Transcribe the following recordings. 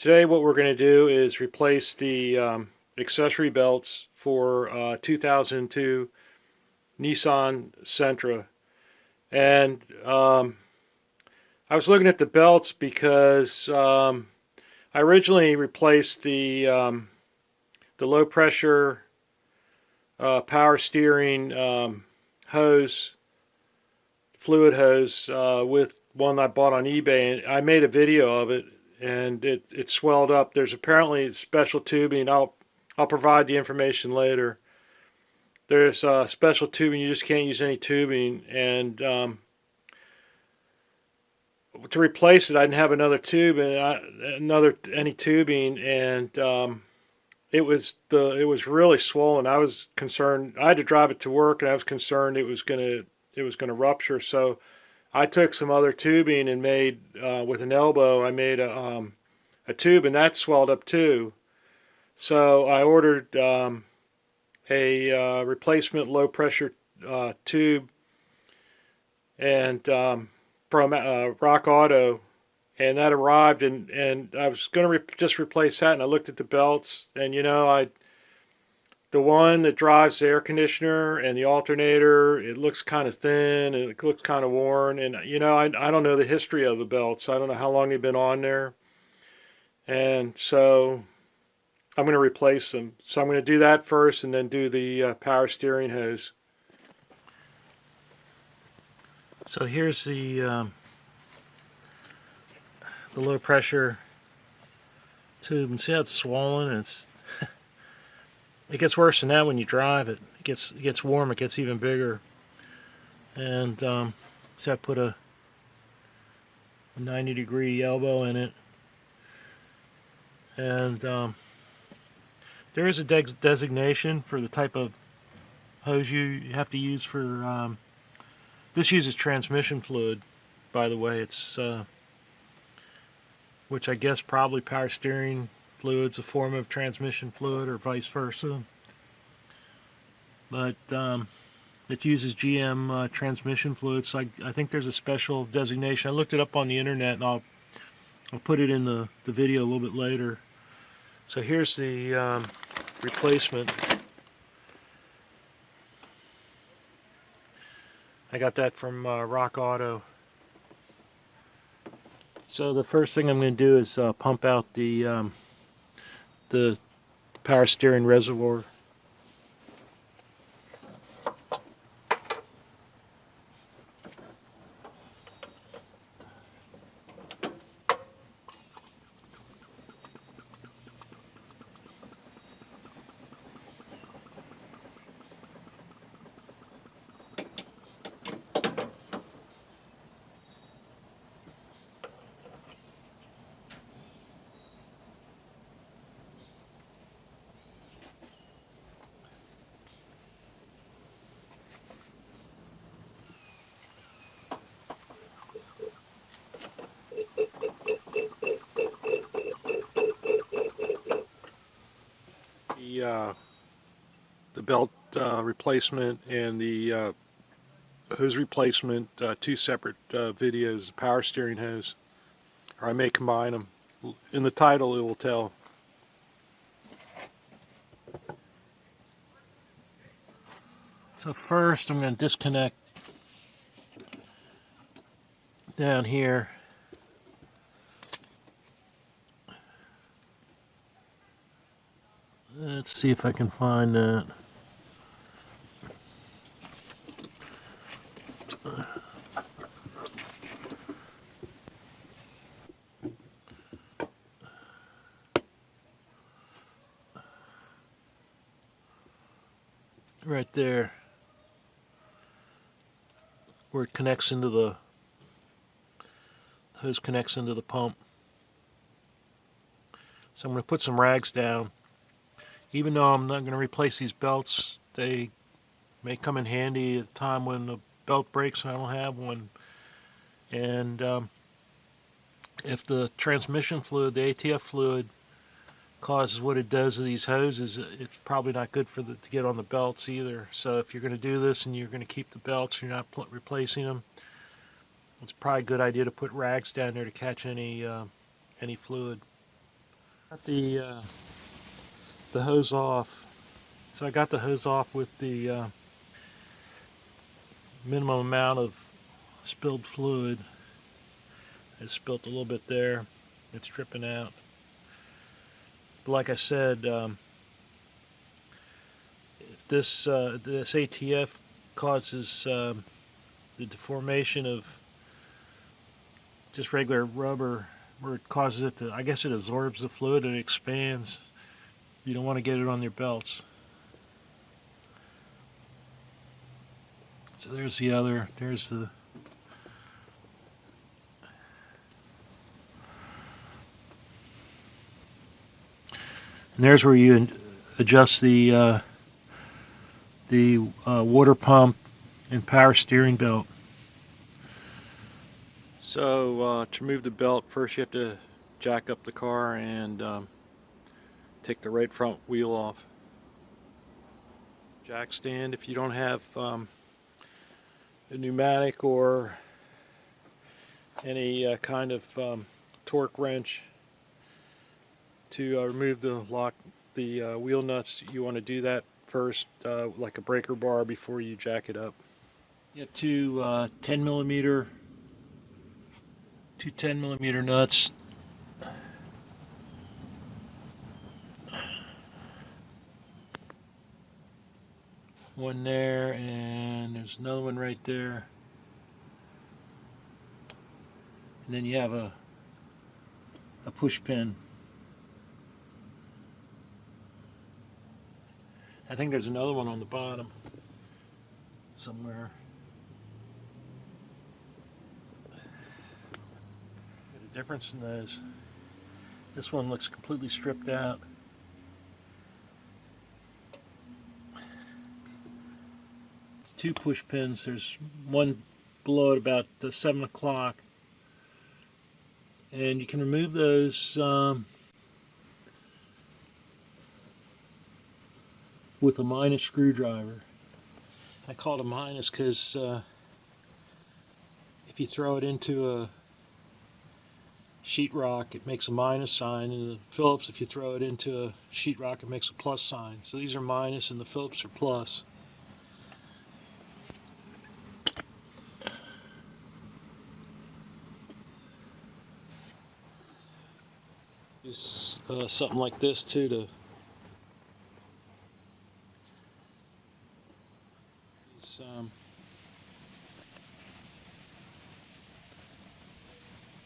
Today what we're going to do is replace the accessory belts for 2002 Nissan Sentra. And I was looking at the belts because I originally replaced the low pressure power steering hose, fluid hose, with one I bought on eBay, and I made a video of it, and it swelled up. There's apparently special tubing. I'll provide the information later. There's special tubing. You just can't use any tubing, and to replace it, I didn't have another tube and any tubing, and it was really swollen. I was concerned. I had to drive it to work, and I was concerned it was gonna rupture. So I took some other tubing and made with an elbow. I made a tube, and that swelled up too. So I ordered a replacement low pressure tube and from Rock Auto, and that arrived, and I was going to just replace that, and I looked at the belts, and the one that drives the air conditioner and the alternator, it looks kind of thin and it looks kind of worn, and I don't know the history of the belts. I don't know how long they've been on there, and so I'm going to replace them. So I'm going to do that first and then do the power steering hose. So here's the low pressure tube, and see how it's swollen, and it gets worse than that when you drive it. It gets warm, it gets even bigger. And so I put a 90-degree elbow in it, and there is a designation for the type of hose you have to use for this uses transmission fluid, by the way. It's which I guess probably power steering fluid's a form of transmission fluid, or vice versa. But it uses GM transmission fluid, so I think there's a special designation. I looked it up on the internet, and I'll put it in the video a little bit later. So here's the replacement. I got that from Rock Auto. So the first thing I'm going to do is pump out the power steering reservoir. The belt replacement and the hose replacement, two separate videos. Power steering hose, or I may combine them. In the title it will tell. So first I'm going to disconnect down here. Let's see if I can find that. Right there, where it connects into the hose, connects into the pump. So I'm going to put some rags down. Even though I'm not going to replace these belts, they may come in handy at a time when the belt breaks and I don't have one. And if the transmission fluid, the ATF fluid, causes what it does to these hoses, it's probably not good to get on the belts either. So if you're going to do this and you're going to keep the belts, you're not replacing them, it's probably a good idea to put rags down there to catch any fluid. Got the hose off. So I got the hose off with the minimum amount of spilled fluid. I spilt a little bit there. It's dripping out. But like I said, if this ATF causes the deformation of just regular rubber, where it causes it to, I guess it absorbs the fluid and it expands. You don't want to get it on your belts. So there's the other, there's the, and there's where you adjust the water pump and power steering belt. So to remove the belt, first you have to jack up the car and take the right front wheel off. Jack stand, if you don't have a pneumatic or any kind of torque wrench to remove the wheel nuts, you want to do that first, like a breaker bar, before you jack it up. You have two 10 millimeter nuts. One there, and there's another one right there. And then you have a push pin. I think there's another one on the bottom somewhere. Got a difference in those. This one looks completely stripped out. It's two push pins. There's one below at about 7 o'clock. And you can remove those with a minus screwdriver. I call it a minus because if you throw it into a sheetrock, it makes a minus sign, and the Phillips, if you throw it into a sheetrock, it makes a plus sign. So these are minus and the Phillips are plus. Use something like this too to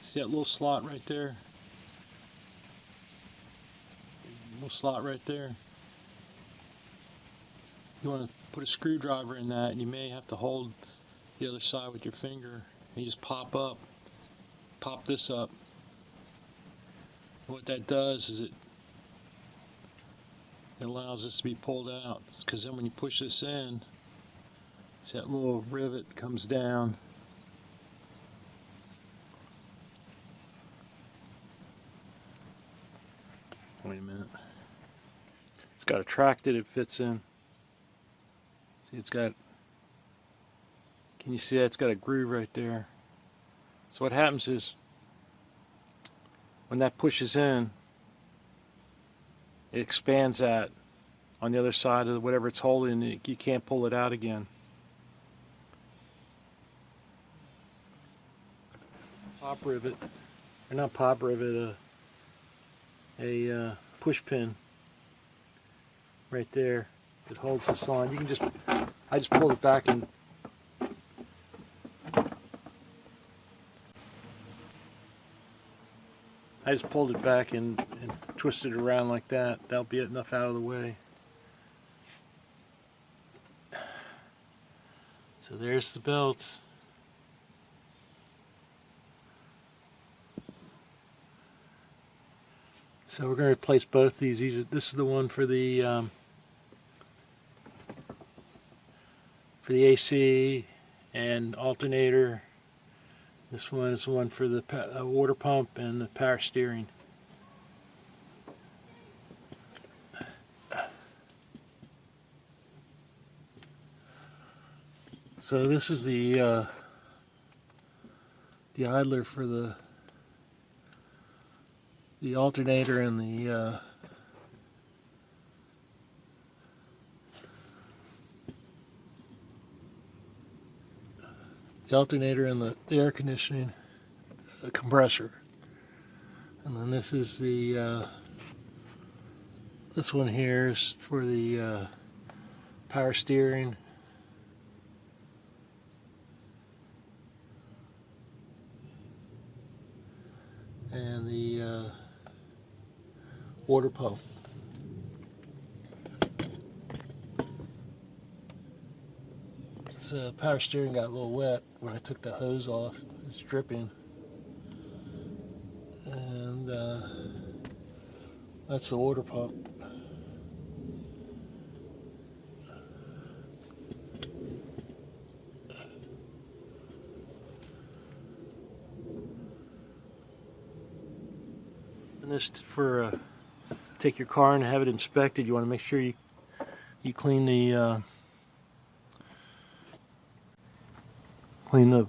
see that little slot right there? Little slot right there. You want to put a screwdriver in that, and you may have to hold the other side with your finger. And you just pop this up. And what that does is it allows this to be pulled out. Because then when you push this in, see that little rivet comes down. Wait a minute. It's got a track that it fits in. See, it's got, can you see that? It's got a groove right there. So what happens is, when that pushes in, it expands that on the other side of whatever it's holding. You can't pull it out again. Pop rivet, or not pop rivet, a push pin right there that holds this on. You can just, I just pulled it back and twisted it around like that. That'll be enough out of the way. So there's the belts. So we're going to replace both these. This is the one for the AC and alternator. This one is the one for the water pump and the power steering. So this is the idler for the the alternator and the air conditioning compressor. And then this is this one here is for the power steering. And the water pump. This power steering got a little wet when I took the hose off. It's dripping. And that's the water pump. And this for take your car and have it inspected. You want to make sure you clean the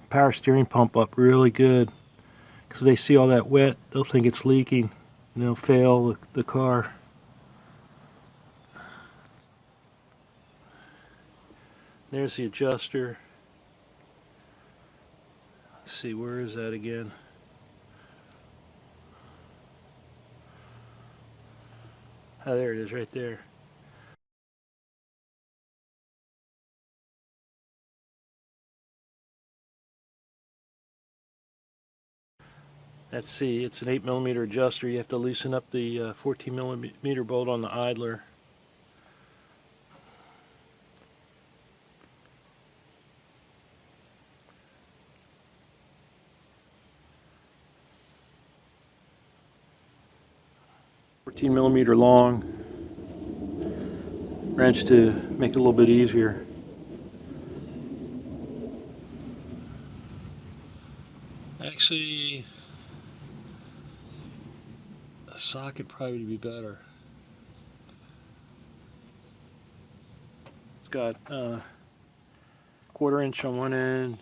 power steering pump up really good, because if they see all that wet, they'll think it's leaking and they'll fail the car. There's the adjuster. Let's see, where is that again? Oh, there it is, right there. Let's see, it's an 8mm adjuster. You have to loosen up the 14mm bolt on the idler. $14mm long wrench to make it a little bit easier. Actually, a socket probably would be better. It's got 1/4 inch on one end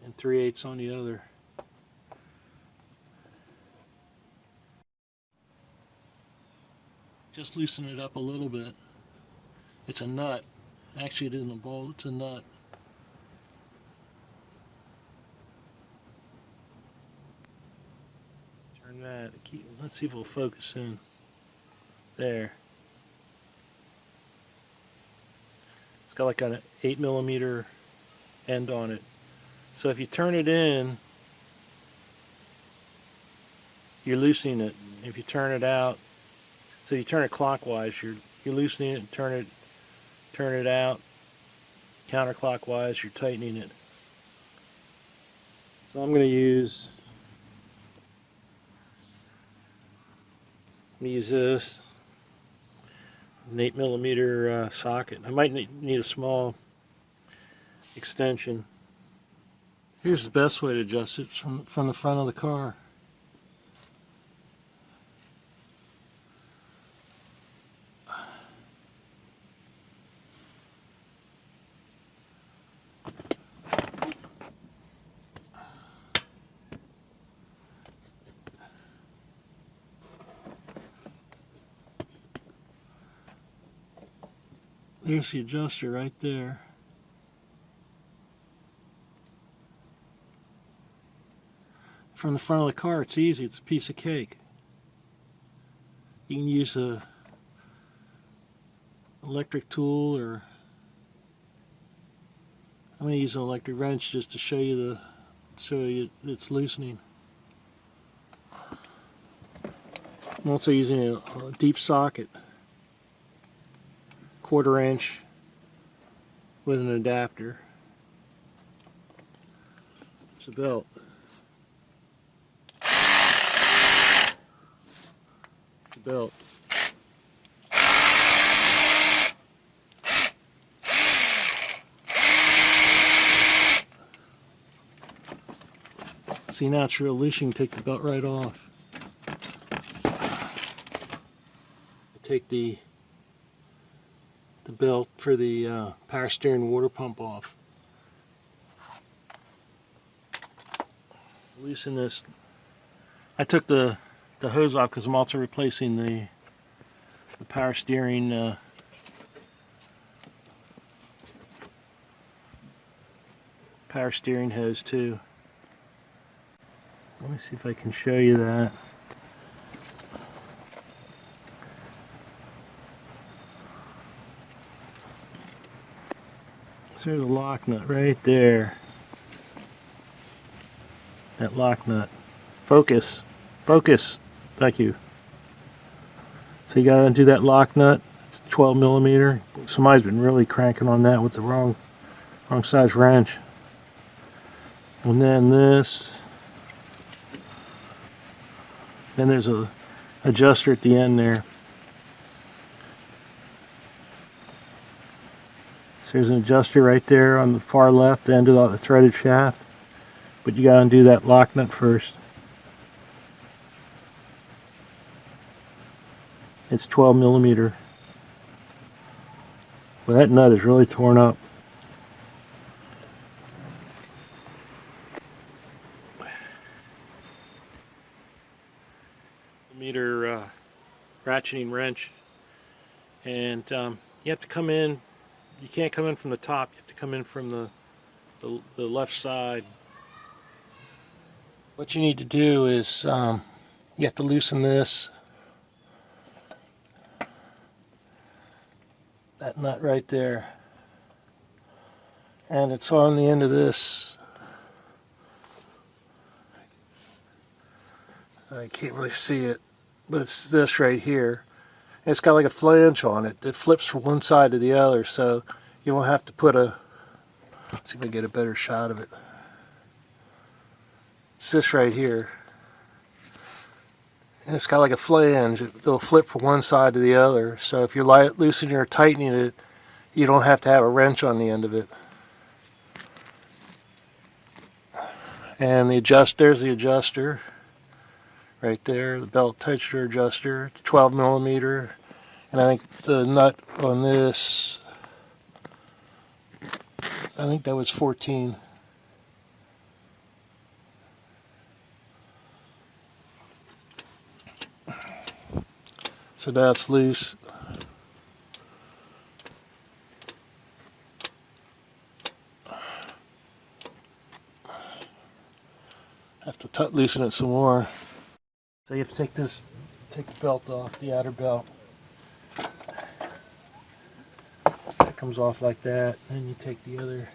and 3/8 on the other. Just loosen it up a little bit. It's a nut. Actually, it isn't a bolt, it's a nut. Turn that. Let's see if it'll focus in. There. It's got like an 8mm end on it. So if you turn it in, you're loosening it. If you turn it out, so you turn it clockwise, you're loosening it, and turn it out counterclockwise, you're tightening it. So I'm going to use this, an 8mm socket. I might need a small extension. Here's the best way to adjust it from the front of the car. There's the adjuster right there. From the front of the car, it's easy. It's a piece of cake. You can use a electric tool, or I'm going to use an electric wrench just to show you it's loosening. I'm also using a deep socket, 1/4 inch with an adapter. It's a belt. It's a belt. See, now it's real loose. You can take the belt right off. Take the belt for the power steering water pump off. Loosen this. I took the the hose off because I'm also replacing the power steering hose too. Let me see if I can show you that. So there's a lock nut right there. That lock nut. Focus. Focus. Thank you. So you gotta undo that lock nut. It's 12 millimeter. Somebody's been really cranking on that with the wrong size wrench. And then this. Then there's a adjuster at the end there. So there's an adjuster right there on the far left end of the threaded shaft. But you gotta undo that lock nut first. It's 12 millimeter. Well, that nut is really torn up. Millimeter ratcheting wrench, and you have to come in. You can't come in from the top. You have to come in from the left side. What you need to do is you have to loosen this. That nut right there. And it's on the end of this. I can't really see it, but it's this right here. And it's got like a flange on it that flips from one side to the other, so you don't have to put a... Let's see if I get a better shot of it. It's this right here. And it's got like a flange. It'll flip from one side to the other. So if you're loosening or tightening it, you don't have to have a wrench on the end of it. And there's the adjuster. Right there, the belt texture adjuster. It's 12 millimeter. And I think the nut on this, I think that was 14. So that's loose. Have to loosen it some more. So you have to take the belt off, the outer belt. So that comes off like that. Then you take the other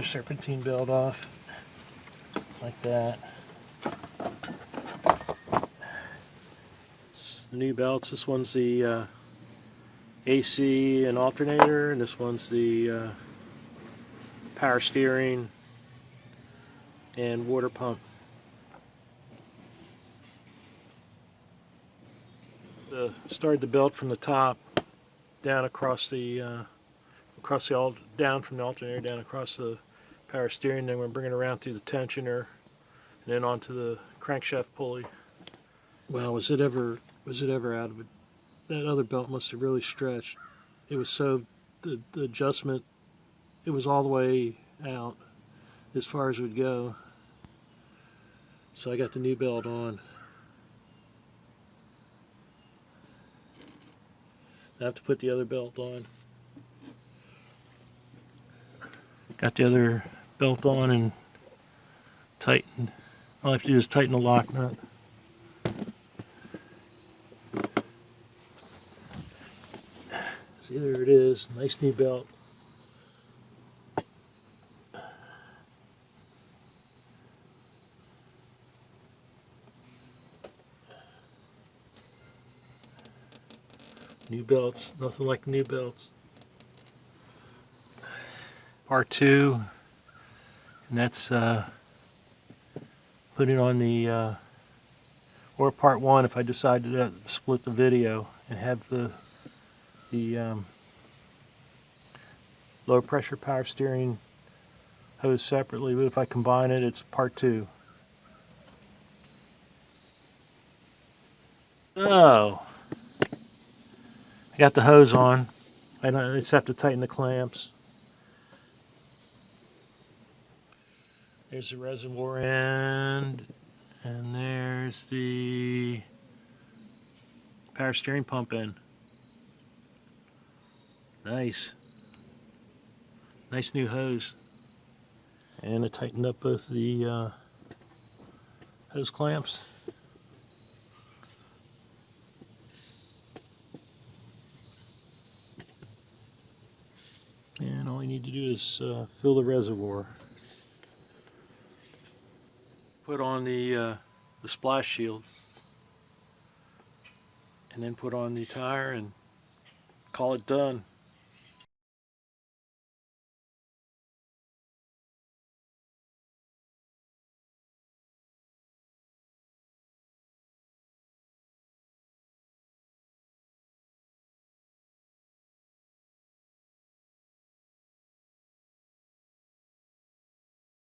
serpentine belt off, like that. The new belts. This one's the AC and alternator, and this one's the power steering and water pump. Started the belt from the top down across the down from the alternator down across the power steering. Then we're bringing it around through the tensioner and then onto the crankshaft pulley. Well, was it ever out of it? That other belt must have really stretched. It was so the adjustment. It was all the way out as far as it would go. So I got the new belt on. I have to put the other belt on. Got the other belt on and tightened. All I have to do is tighten the lock nut. See, there it is. Nice new belt. New belts, nothing like new belts. Part 2, and that's putting on the, or part 1 if I decide to split the video and have the low pressure power steering hose separately, but if I combine it, it's part 2. Oh. I got the hose on. I just have to tighten the clamps. There's the reservoir end. And there's the power steering pump in. Nice. Nice new hose. And I tightened up both the hose clamps. And all you need to do is fill the reservoir. Put on the splash shield. And then put on the tire and call it done.